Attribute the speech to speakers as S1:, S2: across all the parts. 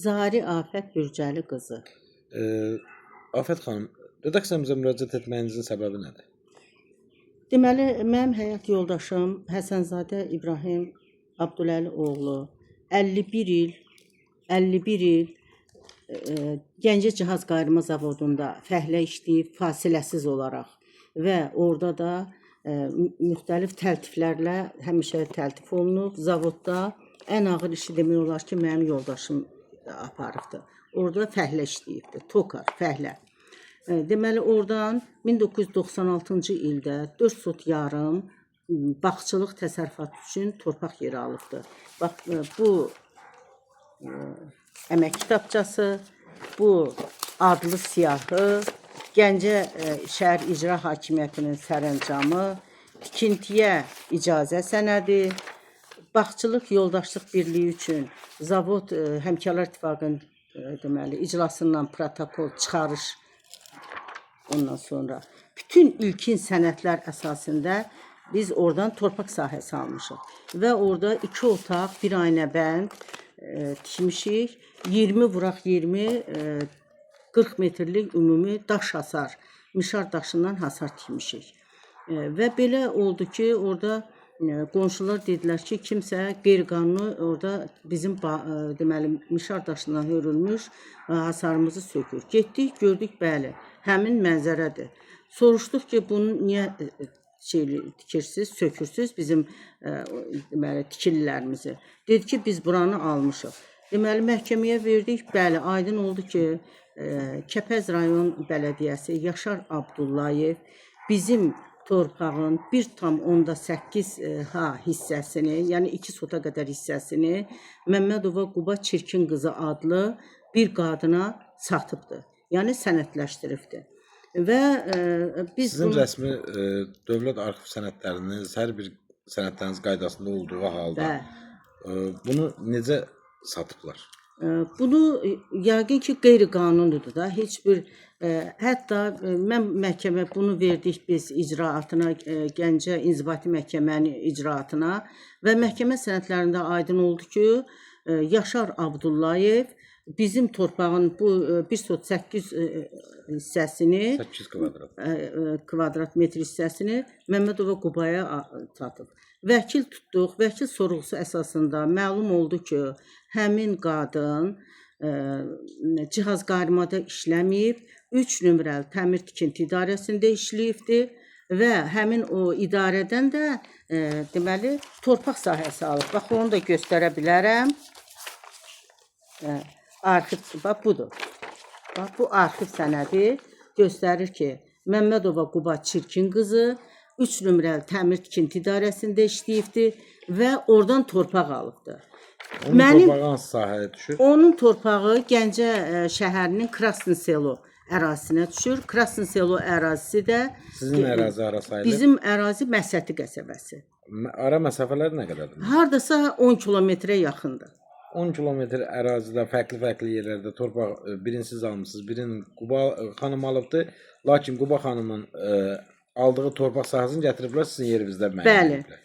S1: Zari Afət Bürcəli qızı.
S2: Afət xanım, redaksiyamıza müraciət etməyinizin səbəbi nədir?
S1: Deməli, mənim həyat yoldaşım Həsənzadə İbrahim Abdüləli oğlu 51 il Gəncə Cihaz Qayırma Zavodunda fəhlə işləyib fasiləsiz olaraq və orada da müxtəlif təltiflərlə həmişə təltif olunub. Zavodda ən ağır işi demək olar ki, mənim yoldaşım aparıbdır. Orada fəhlə işləyibdir, tokar, fəhlə. Deməli, oradan 1996-cı ildə 4 sot yarım bağçılıq təsərrüfatı üçün torpaq yeri alıbdır. Bax, bu əmək kitabçası, bu adlı siyahı, Gəncə şəhər icra hakimiyyətinin sərəncamı, tikintiyə icazə sənədi, bağçılıq yoldaşlıq birliyi üçün zavod Həmkarlar İttifaqının deməli iclasından protokol çıxarış. Ondan sonra bütün ilkin sənədlər əsasında biz oradan torpaq sahəsi almışıq və orada 2 otaq, bir aynəbənd tikmişik. 20 vuraq 20 40 metrlik ümumi daş hasar, mişar daşından hasar tikmişik. Və belə oldu ki, orada qonşular dedilər ki, kimsə qeyri-qanuni orada bizim deməli mişar daşından hörülmüş hasarımızı sökür. Getdik, gördük, bəli, həmin mənzərədir. Soruşduq ki, bunu niyə tikirsiniz, sökürsünüz bizim deməli tikililərimizi. Dedi ki, biz buranı almışıq. Deməli, məhkəməyə verdik, bəli, aydın oldu ki, Kəpəz rayon bələdiyyəsi Yaşar Abdullayev bizim torpağın 1,8 hissəsini, yəni 2 sota qədər hissəsini Məmmədova Quba Çirkin qızı adlı bir qadına satıbdır. Yəni sənədləşdiribdir. Və biz
S2: sizin rəsmi dövlət arxiv sənədləriniz, hər bir sənədləriniz qaydasında olduğu halda bunu necə satıblar?
S1: Bunu yəqin ki, qeyri-qanunidir da. Heç bir hətta mən məhkəmə bunu verdik biz icraatına, Gəncə İnzibati Məhkəmənin icraatına və məhkəmə sənədlərində aydın oldu ki, Yaşar Abdullayev bizim torpağın bu 1,8 hissəsini
S2: 8
S1: kvadrat metr hissəsini Məmmədova Qubaya satıb. Vəkil tutduq. Vəkil sorğusu əsasında məlum oldu ki, həmin qadın cihaz qayırmada işləməyib, 3 nömrəli təmir tikinti idarəsində işləyibdir və həmin o idarədən də deməli torpaq sahəsi alıb. Bax, onu da göstərə bilərəm. Arxiv, bax, budur. Bax, bu arxiv sənədi göstərir ki, Məmmədova Quba Çirkin qızı 3 nömrəli təmir tikinti idarəsində işləyibdir və oradan torpaq alıbdır.
S2: Onun torpağı hansı sahəyə düşür?
S1: Onun torpağı Gəncə şəhərinin Krasny Selo ərazisinə düşür. Krasny Selo ərazisi də
S2: sizin ərazi hara sayılır?
S1: Bizim ərazi Məsəti qəsəbəsi.
S2: Ara məsafələr nə qədərdir?
S1: Hardasa 10 kilometrə yaxındır.
S2: 10 kilometr ərazidə fərqli yerlərdə torpaq birini siz almısınız, birini Quba xanım alıbdır. Lakin Quba xanımın aldığı torpaq sahəsini gətiriblər sizin yerinizdə müəyyən ediblər.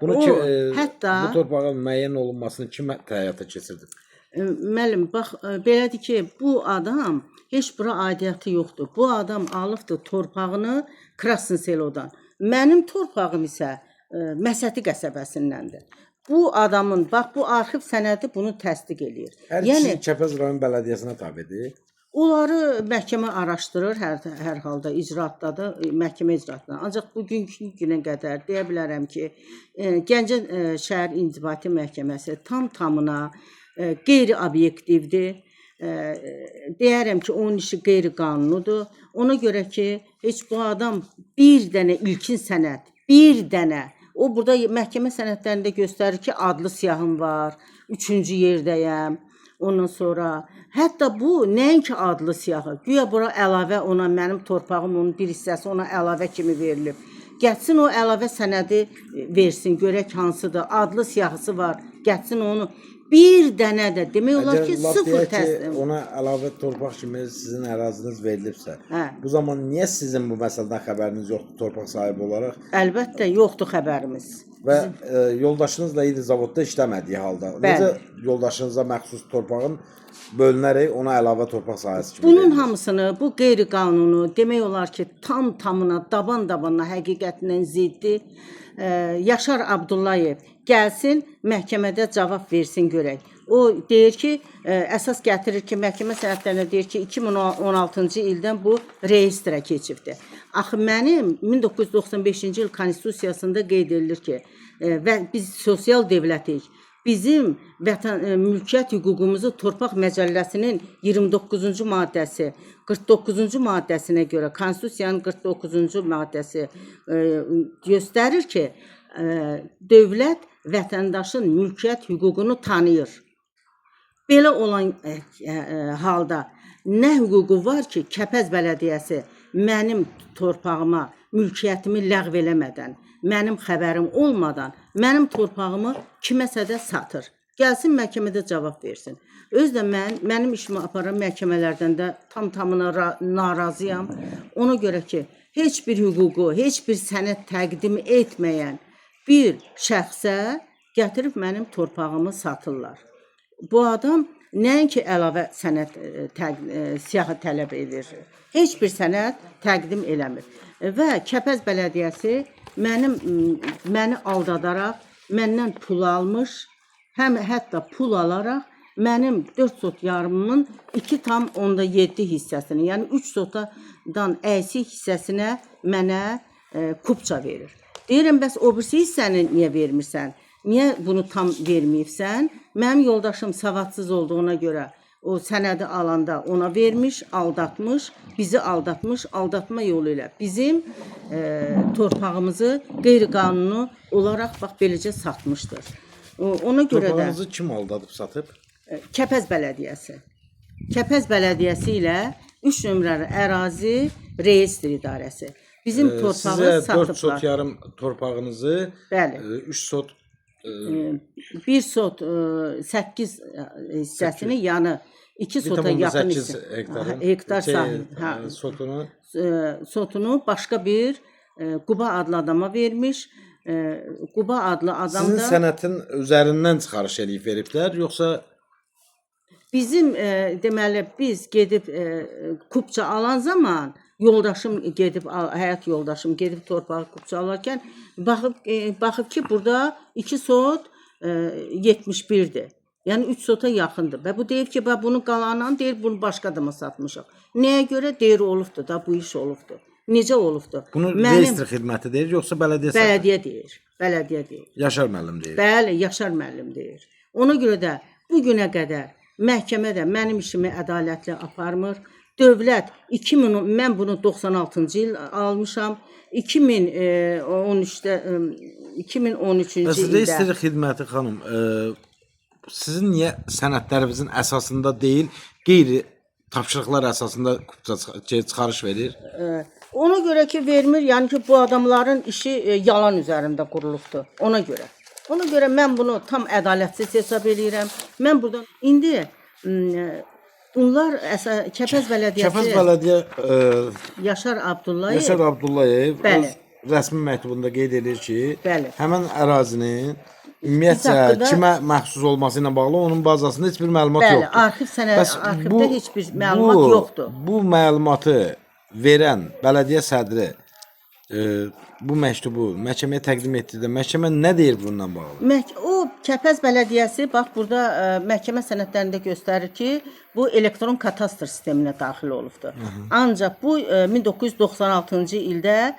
S1: Bəli. Hətta
S2: bu torpağın müəyyən olunmasını kim həyata keçirdi?
S1: Müəllim, bax, belədir ki, bu adam heç bura aidiyyəti yoxdur. Bu adam alıbdır torpağını Krasny Selodan. Mənim torpağım isə Məsəti qəsəbəsindəndir. Bu adamın, bax, bu arxiv sənədi bunu təsdiq eləyir.
S2: Hər ikisi Kəpəz rayon bələdiyyəsinə tabedir.
S1: Onları məhkəmə araşdırır, hər halda icraatdadır, məhkəmə icraatında. Ancaq bugünkü günə qədər deyə bilərəm ki, Gəncə şəhər İnzibati Məhkəməsi tamına qeyri-obyektivdir. Deyərəm ki, onun işi qeyri-qanunudur. Ona görə ki, heç bu adam bir dənə ilkin sənəd, bir dənə, o burada məhkəmə sənədlərində göstərir ki, adlı siyahım var, 3-cü yerdəyəm. Ondan sonra, hətta bu nəinki adlı siyahı, güya bura əlavə ona, mənim torpağım onun bir hissəsi ona əlavə kimi verilib. Gətsin o əlavə sənədi versin, görək hansıdır, adlı siyahısı var, gətsin onu. Bir dənə də demək olar ki, sıfır təslim.
S2: Ona əlavə torpaq kimi sizin əraziniz verilibsə, bu zaman niyə sizin bu məsələdən xəbəriniz yoxdur torpaq sahibi olaraq?
S1: Əlbəttə yoxdur xəbərimiz.
S2: Və yoldaşınızla eyni zavodda işləmədiyi halda necə yoldaşınıza məxsus torpağın bölünərək ona əlavə torpaq sahəsi kimi
S1: bunun hamısını, bu qeyri-qanunu, demək olar ki, tam-tamına, daban-dabanına həqiqətindən ziddi Yaşar Abdullayev gəlsin, məhkəmədə cavab versin görək. O deyir ki, əsas gətirir ki, məhkəmə sənədlərində deyir ki, 2016-cı ildən bu reyestrə keçibdir. Axı mənim 1995-ci il konstitusiyasında qeyd edilir ki, və biz sosial dövlətik, bizim mülkiyyət hüququmuzu Torpaq Məcəlləsinin 29-cu maddəsi, 49-cu maddəsinə görə, Konstitusiyanın 49-cu maddəsi göstərir ki, dövlət vətəndaşın mülkiyyət hüququnu tanıyır. Belə olan halda nə hüququ var ki, Kəpəz Bələdiyyəsi mənim torpağıma, mülkiyyətimi ləğv eləmədən, mənim xəbərim olmadan, mənim torpağımı kiməsə də satır. Gəlsin, məhkəmədə cavab versin. Özü də mənim işimi aparan məhkəmələrdən də tam-tamına narazıyam. Ona görə ki, heç bir hüququ, heç bir sənəd təqdim etməyən bir şəxsə gətirib mənim torpağımı satırlar. Bu adam nəinki əlavə sənəd siyahı tələb edir, heç bir sənəd təqdim eləmir. Və Kəpəz Bələdiyyəsi məni aldadaraq, məndən pul almış, həm hətta pul alaraq mənim 4 sot yarımının 2,7 hissəsini, yəni 3 sotadan əksik hissəsinə mənə kupça verir. Deyirəm, bəs o birisi hissəni niyə vermirsən? Niyə bunu tam verməyibsən? Mənim yoldaşım savadsız olduğuna görə o sənədi alanda ona vermiş, aldatmış, bizi aldatmış, aldatma yolu ilə bizim torpağımızı qeyri-qanuni olaraq bax beləcə satmışdır. Ona görə də
S2: torpağınızı kim aldadıb satıb?
S1: Kəpəz Bələdiyyəsi. Kəpəz Bələdiyyəsi ilə 3 nömrəli ərazi reyestr idarəsi. Bizim torpağı
S2: sizə
S1: satıblar.
S2: 4 sot yarım torpağınızı,
S1: Bəli.
S2: 3 sot
S1: 1 sot 8 hissəsini, yəni 2 sota yaxın hektar sahib sotunu başqa bir Quba adlı adama vermiş. Quba adlı adam da
S2: sizin sənətin üzərindən çıxarış eləyib veriblər, yoxsa
S1: bizim deməli biz gedib kupça alan zaman yoldaşım gedib, həyat yoldaşım gedib torpağı kupça alarkən baxıb ki, burada 2 sot 71'dir. Yəni 3 sota yaxındır. Və bu deyib ki, bunu qalandan deyir, bunu başqa adama satmışıq. Nəyə görə? Deyir, olubdur da, bu iş olubdur. Necə olubdur?
S2: Bunu reyestr xidməti deyir, yoxsa bələdiyyə?
S1: Bələdiyyə deyir. Bələdiyyə deyir.
S2: Yaşar müəllim deyir.
S1: Bəli, Yaşar müəllim deyir. Ona görə də bu günə qədər məhkəmədə mənim işimi ədalətli aparmır. Dövlət mən bunu 96-cı il almışam. 2013-də 2013-cü ildə.
S2: Reyestr xidməti xanım, sizin niyə sənədlərinizin əsasında deyil, qeyri tapşırıqlar əsasında çıxarış verir?
S1: Ona görə ki, vermir, yəni ki, bu adamların işi yalan üzərində qurulubdur. Ona görə. Ona görə mən bunu tam ədalətsiz hesab edirəm. Mən buradan indi bunlar Kəpəz Bələdiyyəsi
S2: Kəpəz Bələdiyyə
S1: Yaşar Abdullayev
S2: öz rəsmi məktubunda qeyd edir ki,
S1: bəli,
S2: həmin ərazinin ümumiyyətcə kimə məxsus olması ilə bağlı onun bazasında heç bir məlumat yoxdur.
S1: Bəli, arxivdə heç bir məlumat yoxdur.
S2: Bu məlumatı verən bələdiyyə sədri bu məktubu məhkəməyə təqdim etdikdə məhkəmə nə deyir bundan bağlı?
S1: O Kəpəz Bələdiyyəsi bax burada məhkəmə sənədlərində göstərir ki, bu elektron katastr sisteminə daxil olubdur. Ancaq bu 1996-cı ildə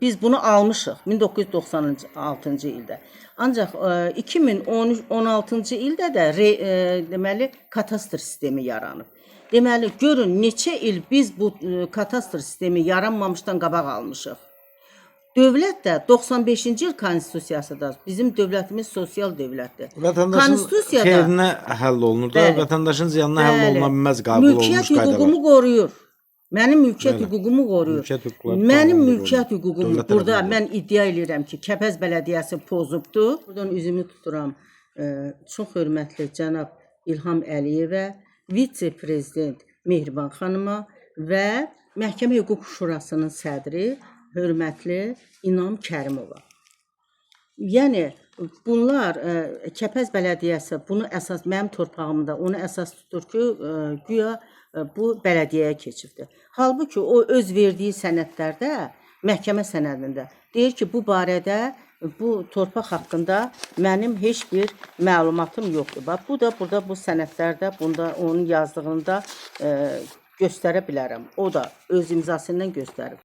S1: biz bunu almışıq 1996-cı ildə. Ancaq 2016-cı ildə də deməli katastr sistemi yaranıb. Deməli görün neçə il biz bu katastr sistemi yaranmamışdan qabaq almışıq. Dövlət də 95-ci il konstitusiyasıdır. Bizim dövlətimiz sosial dövlətdir.
S2: Vətəndaşın xeyrinə həll olunur da, vətəndaşın ziyanına həll oluna bilməz qəbul olunmuş qaydalar.
S1: Mülkiyyət hüququmu qoruyur. Mənim mülkiyyət hüququmu qoruyur. Mənim mülkiyyət hüququmu burada mən iddia edirəm ki, Kəpəz Bələdiyyəsi pozubdur. Buradan üzümü tuturam çox hörmətli cənab İlham Əliyevə, vitse-prezident Mehriban xanıma və Məhkəmə Hüquq Şurasının sədri hörmətli İnam Kərimova. Yəni bunlar Kəpəz bələdiyyəsi bunu əsas mənim torpağımda onu əsas tutur ki, güya bu bələdiyyəyə keçibdir. Halbuki o öz verdiyi sənədlərdə, məhkəmə sənədində deyir ki, bu barədə bu torpaq haqqında mənim heç bir məlumatım yoxdur. Bax bu da burada bu sənədlərdə bunda onun yazdığını da göstərə bilərəm. O da öz imzası ilə göstərib.